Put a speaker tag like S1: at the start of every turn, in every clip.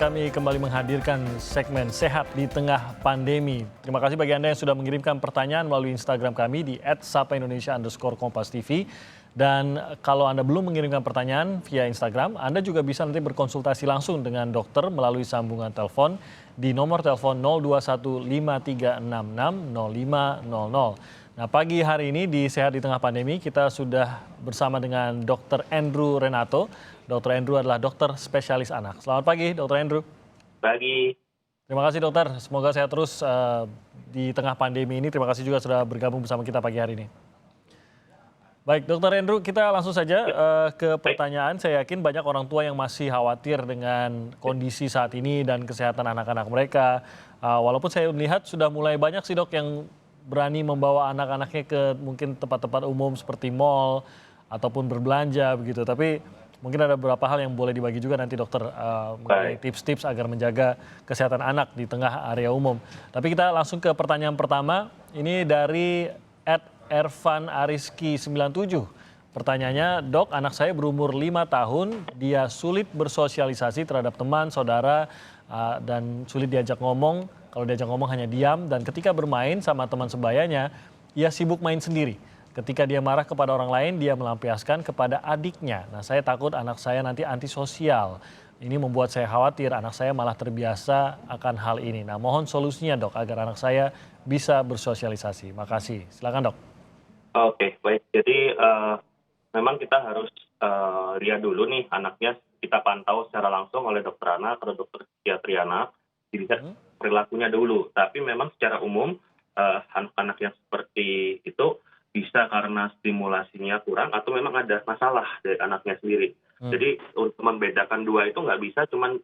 S1: kami kembali menghadirkan segmen Sehat di Tengah Pandemi. Terima kasih bagi Anda yang sudah mengirimkan pertanyaan melalui Instagram kami di @sapaindonesia_kompastv. Dan kalau Anda belum mengirimkan pertanyaan via Instagram, Anda juga bisa nanti berkonsultasi langsung dengan dokter melalui sambungan telepon di nomor telepon 02153660500. Nah, pagi hari ini di Sehat di Tengah Pandemi kita sudah bersama dengan Dr. Andrew Renato. Dr. Andrew adalah dokter spesialis anak. Selamat pagi, Dr. Andrew.
S2: Pagi.
S1: Terima kasih dokter, semoga sehat terus di tengah pandemi ini. Terima kasih juga sudah bergabung bersama kita pagi hari ini. Baik, Dr. Andrew, kita langsung saja ke pertanyaan. Saya yakin banyak orang tua yang masih khawatir dengan kondisi saat ini dan kesehatan anak-anak mereka. Walaupun saya melihat sudah mulai banyak sih dok yang berani membawa anak-anaknya ke mungkin tempat-tempat umum seperti mal ataupun berbelanja begitu. Tapi mungkin ada beberapa hal yang boleh dibagi juga nanti dokter mengenai tips-tips agar menjaga kesehatan anak di tengah area umum. Tapi kita langsung ke pertanyaan pertama. Ini dari Ervan Ariski 97. Pertanyaannya, dok, anak saya berumur 5 tahun, dia sulit bersosialisasi terhadap teman, saudara, dan sulit diajak ngomong. Kalau diajak ngomong hanya diam, dan ketika bermain sama teman sebayanya, ia sibuk main sendiri. Ketika dia marah kepada orang lain, dia melampiaskan kepada adiknya. Nah, saya takut anak saya nanti antisosial. Ini membuat saya khawatir anak saya malah terbiasa akan hal ini. Nah, mohon solusinya dok, agar anak saya bisa bersosialisasi. Makasih. Silakan dok.
S2: Oke, baik. Jadi memang kita harus lihat dulu nih anaknya, kita pantau secara langsung oleh dokter anak atau dokter psikiatri anak, dilihat perilakunya dulu. Tapi memang secara umum anak-anak yang seperti itu bisa karena stimulasinya kurang atau memang ada masalah dari anaknya sendiri. Jadi untuk membedakan dua itu nggak bisa cuman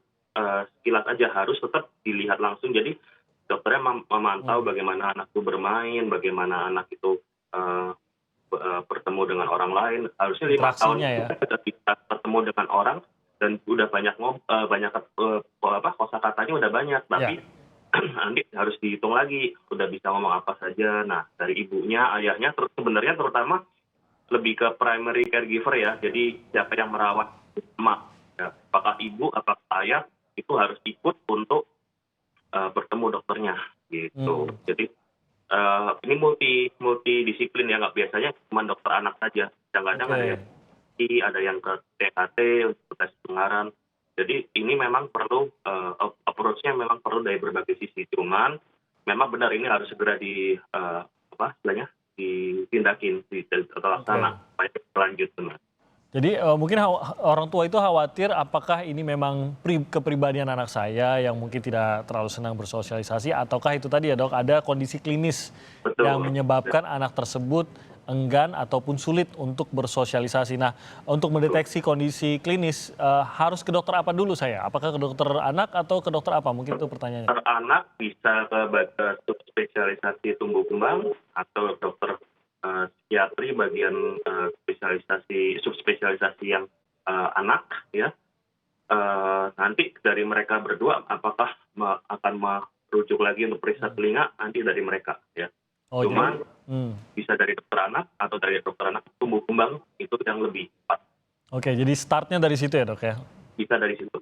S2: sekilas aja, harus tetap dilihat langsung. Jadi dokternya memantau bagaimana anak itu bermain, bagaimana anak itu bertemu dengan orang lain. Harusnya 5 tahun sudah bisa bertemu dengan orang dan udah banyak kosakatanya udah banyak, tapi nanti harus dihitung lagi udah bisa ngomong apa saja. Nah, dari ibunya, ayahnya, sebenarnya terutama lebih ke primary caregiver ya. Jadi siapa yang merawat emak, ya, apakah ibu, apakah ayah, itu harus ikut untuk bertemu dokternya gitu. Jadi ini multidisiplin ya, nggak biasanya cuma dokter anak saja. Kadang-kadang ada yang ke THT untuk tes pendengaran. Jadi ini memang perlu approach-nya memang perlu dari berbagai sisi. Cuman memang benar ini harus segera ditindakin atau laksana supaya berlanjut benar.
S1: Jadi mungkin orang tua itu khawatir apakah ini memang kepribadian anak saya yang mungkin tidak terlalu senang bersosialisasi, ataukah itu tadi ya dok, ada kondisi klinis yang menyebabkan anak tersebut enggan ataupun sulit untuk bersosialisasi. Nah, untuk mendeteksi kondisi klinis harus ke dokter apa dulu saya? Apakah ke dokter anak atau ke dokter apa? Mungkin itu pertanyaannya.
S2: Dokter anak bisa ke subspesialisasi tumbuh kembang atau dokter psikiatri bagian subspesialisasi yang anak ya. Nanti dari mereka berdua apakah akan merujuk lagi untuk periksa telinga, nanti dari mereka ya. Cuman bisa dari dokter anak atau dari dokter anak tumbuh kembang itu yang lebih tepat.
S1: Oke, jadi startnya dari situ ya dok ya?
S2: Bisa dari situ.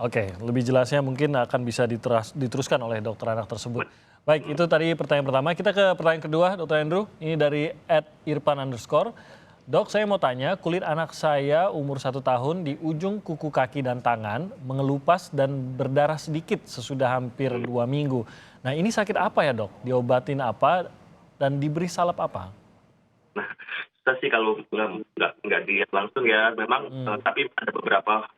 S1: Oke, lebih jelasnya mungkin akan bisa diteruskan oleh dokter anak tersebut. Baik, itu tadi pertanyaan pertama. Kita ke pertanyaan kedua, Dr. Andrew. Ini dari @irpan_. Dok, saya mau tanya, kulit anak saya umur 1 tahun di ujung kuku kaki dan tangan mengelupas dan berdarah sedikit sesudah hampir 2 minggu. Nah, ini sakit apa ya dok? Diobatin apa dan diberi salep apa?
S2: Nah, kita sih kalau nggak dilihat langsung ya, memang tapi ada beberapa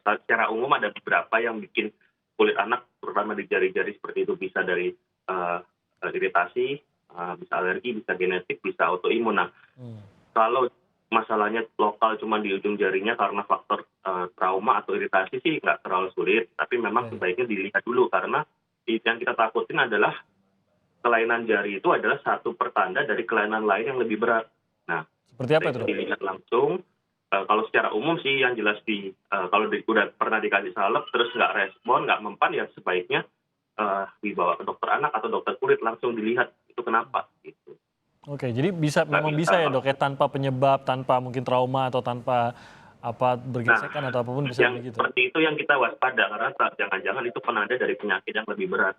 S2: secara umum ada beberapa yang bikin kulit anak terutama di jari-jari seperti itu, bisa dari iritasi, bisa alergi, bisa genetik, bisa autoimun. Nah, kalau masalahnya lokal cuma di ujung jarinya karena faktor trauma atau iritasi sih nggak terlalu sulit, tapi memang sebaiknya dilihat dulu karena yang kita takutin adalah kelainan jari itu adalah satu pertanda dari kelainan lain yang lebih berat. Nah,
S1: seperti apa itu?
S2: Dilihat langsung. Kalau secara umum sih yang jelas kalau udah pernah dikasih salep terus nggak respon, nggak mempan, ya sebaiknya dibawa ke dokter anak atau dokter kulit langsung dilihat itu kenapa gitu.
S1: Oke, jadi memang bisa ya dok ya, tanpa penyebab, tanpa mungkin trauma atau tanpa apa
S2: Nah,
S1: bergesekan atau apapun bisa
S2: yang
S1: begitu.
S2: seperti itu yang kita waspada karena jangan-jangan itu penanda dari penyakit yang lebih berat.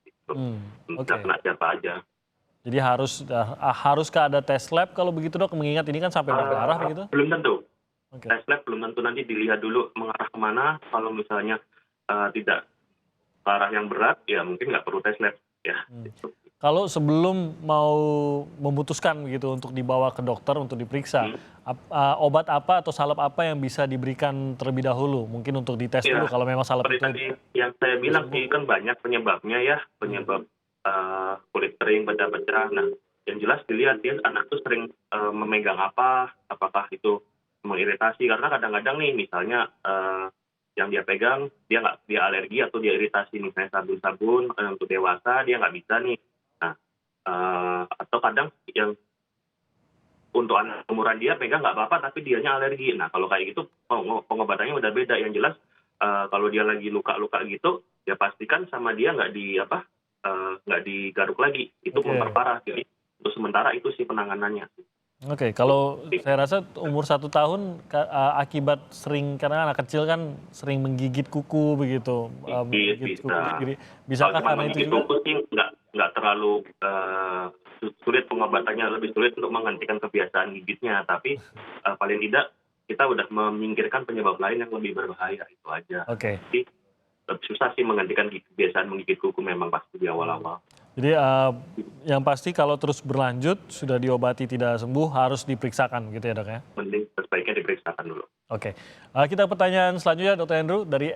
S2: Gitu. Bisa
S1: Oke.
S2: kena siapa aja.
S1: Jadi haruskah ada tes lab kalau begitu dok? Mengingat ini kan sampai berdarah begitu?
S2: Belum tentu.
S1: Oke.
S2: Tes lab belum tentu, nanti dilihat dulu mengarah kemana. Kalau misalnya tidak ke arah yang berat, ya mungkin nggak perlu tes lab. Ya, gitu.
S1: Kalau sebelum mau memutuskan begitu untuk dibawa ke dokter untuk diperiksa, obat apa atau salep apa yang bisa diberikan terlebih dahulu? Mungkin untuk dites dulu
S2: Ya,
S1: kalau memang salep
S2: seperti
S1: itu
S2: tadi yang saya
S1: sudah
S2: bilang
S1: sembuh.
S2: sih, kan banyak penyebabnya ya, penyebab kulit kering, pecah-pecah. Nah, yang jelas dilihat dia anak tuh sering memegang apa, apakah itu mengiritasi, karena kadang-kadang nih misalnya yang dia pegang dia alergi atau dia iritasi, misalnya sabun-sabun untuk dewasa dia nggak bisa nih. Nah, atau kadang yang untuk anak umuran dia pegang nggak apa-apa tapi dianya alergi. Nah, kalau kayak gitu pengobatannya udah beda. Yang jelas kalau dia lagi luka-luka gitu, ya pastikan sama dia nggak digaruk lagi. Itu
S1: Oke.
S2: memperparah. Jadi untuk sementara itu sih penanganannya.
S1: Oke, kalau saya rasa umur 1 tahun akibat sering karena anak kecil kan sering menggigit kuku begitu,
S2: Sedikit
S1: menggigit kuku
S2: bisa.
S1: kiri.
S2: Kalau
S1: Bisakah
S2: cuma
S1: karena itu
S2: menggigit
S1: juga?
S2: kuku sih nggak terlalu sulit pengobatannya, lebih sulit untuk menghentikan kebiasaan gigitnya. Tapi paling tidak kita udah menyingkirkan penyebab lain yang lebih berbahaya, itu aja.
S1: Oke.
S2: Jadi lebih susah sih menghentikan kebiasaan menggigit kuku memang pasti di awal-awal.
S1: Jadi yang pasti kalau terus berlanjut sudah diobati tidak sembuh harus diperiksakan gitu ya dok ya?
S2: Mending sebaiknya diperiksakan dulu.
S1: Oke. Kita pertanyaan selanjutnya Dr. Andrew dari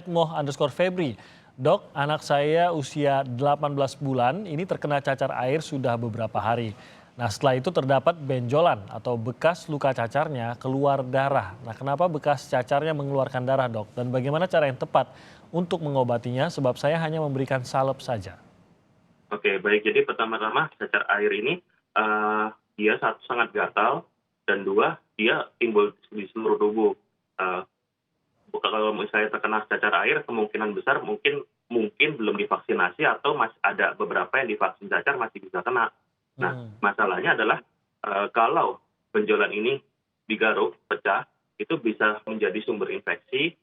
S1: @moh_febri. Dok, anak saya usia 18 bulan ini terkena cacar air sudah beberapa hari. Nah setelah itu terdapat benjolan atau bekas luka cacarnya keluar darah. Nah kenapa bekas cacarnya mengeluarkan darah dok? Dan bagaimana cara yang tepat untuk mengobatinya sebab saya hanya memberikan salep saja.
S2: Oke, baik. Jadi pertama-tama cacar air ini dia satu sangat gatal dan dua dia timbul di seluruh tubuh. Eh, Kalau misalnya terkena cacar air kemungkinan besar mungkin belum divaksinasi atau masih ada beberapa yang divaksin cacar masih bisa kena. Nah, masalahnya adalah kalau benjolan ini digaruk, pecah, itu bisa menjadi sumber infeksi,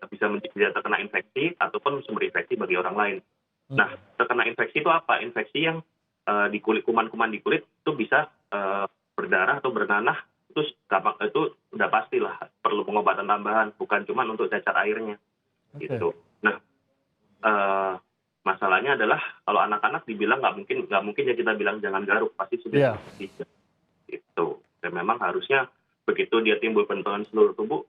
S2: bisa terkena infeksi ataupun sumber infeksi bagi orang lain. Nah, terkena infeksi itu apa? Infeksi yang di kulit, kuman-kuman di kulit itu bisa berdarah atau bernanah, itu udah pastilah perlu pengobatan tambahan, bukan cuma untuk cacar airnya
S1: Oke.
S2: gitu. Nah, masalahnya adalah kalau anak-anak dibilang nggak mungkin ya kita bilang jangan garuk, pasti sudah
S1: Iya.
S2: gitu. Dan memang harusnya begitu dia timbul benjolan seluruh tubuh,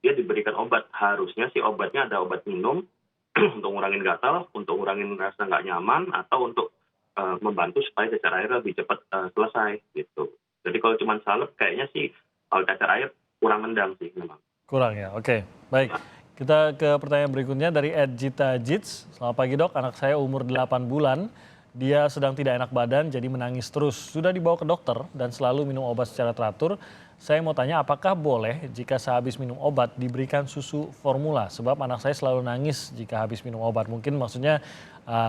S2: dia diberikan obat. Harusnya sih obatnya ada obat minum untuk ngurangin gatal, untuk ngurangin rasa nggak nyaman, atau untuk membantu supaya cacar air lebih cepat selesai gitu. Jadi kalau cuma salep kayaknya sih kalau cacar air kurang nendang sih memang.
S1: Kurang ya, oke. Baik, kita ke pertanyaan berikutnya dari @Jita Jits. Selamat pagi dok, anak saya umur 8 bulan. Dia sedang tidak enak badan jadi menangis terus. Sudah dibawa ke dokter dan selalu minum obat secara teratur. Saya mau tanya apakah boleh jika sehabis minum obat diberikan susu formula? Sebab anak saya selalu nangis jika habis minum obat. Mungkin maksudnya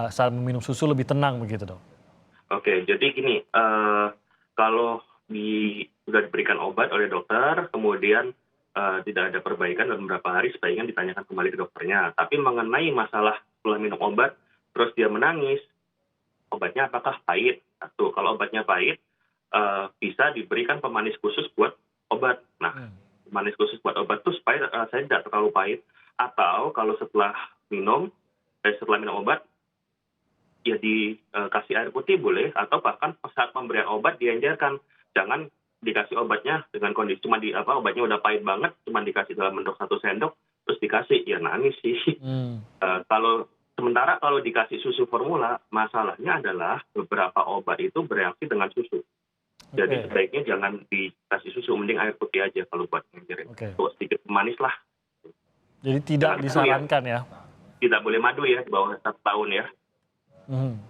S1: saat meminum susu lebih tenang begitu dok.
S2: Oke, jadi gini, kalau sudah diberikan obat oleh dokter, kemudian tidak ada perbaikan dalam beberapa hari, sebaiknya ditanyakan kembali ke dokternya. Tapi mengenai masalah setelah minum obat, terus dia menangis, obatnya apakah pahit? Satu, kalau obatnya pahit, bisa diberikan pemanis khusus buat obat. Nah, pemanis khusus buat obat itu supaya rasanya tidak terlalu pahit. Atau kalau setelah minum obat, ya dikasih air putih boleh, atau bahkan saat pemberian obat dianjurkan jangan dikasih obatnya dengan kondisi obatnya udah pahit banget, cuma dikasih dalam bentuk 1 sendok terus dikasih, ya nangis sih. Sementara kalau dikasih susu formula, masalahnya adalah beberapa obat itu bereaksi dengan susu. Jadi
S1: Oke.
S2: sebaiknya jangan dikasih susu, mending air putih aja kalau buat nganjurin.
S1: Oke.
S2: Sedikit manis lah.
S1: Jadi tidak
S2: Jangan madu ya.
S1: disarankan ya.
S2: Tidak boleh madu ya di bawah 1 tahun ya.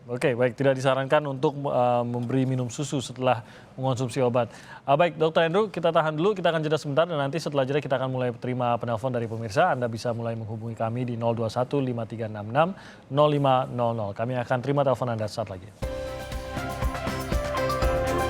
S1: Oke, baik. Tidak disarankan untuk memberi minum susu setelah mengonsumsi obat. Baik, Dr. Andrew, kita tahan dulu. Kita akan jeda sebentar dan nanti setelah jeda kita akan mulai terima penelpon dari pemirsa. Anda bisa mulai menghubungi kami di 021 5366 0500. Kami akan terima telepon Anda saat lagi.